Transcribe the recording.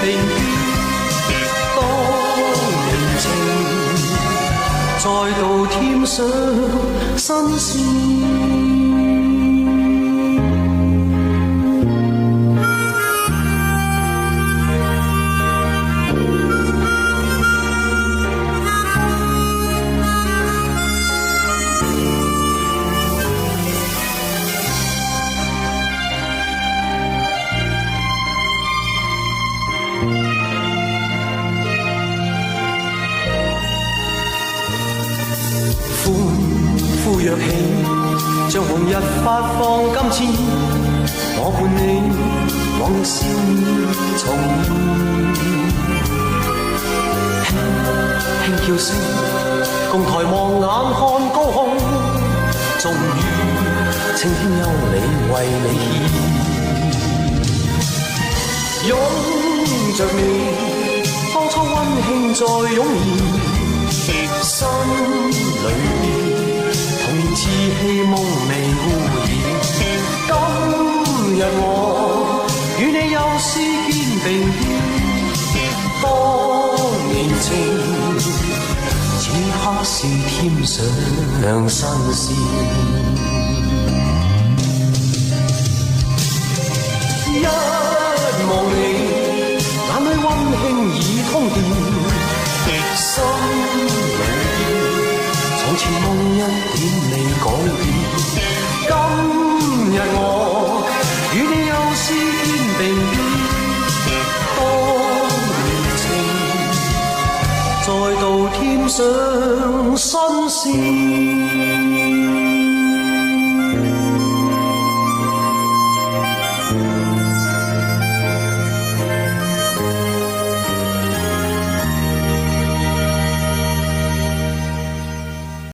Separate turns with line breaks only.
離別，當年情再度添上新鮮。歡呼躍起，像紅日發放金箭，我伴你往日笑面重現，輕輕叫聲，共抬望眼看高空，終於青天有你為你獻，擁着你，當初溫馨再湧現，心裏童年稚氣夢未污染。今日我與你又試肩並肩，當年情此刻是添上新鮮。一望你，眼裏溫馨已通電，心裏從前夢一點未改變。今日我與你又試肩並肩，當年情再度添上新鮮。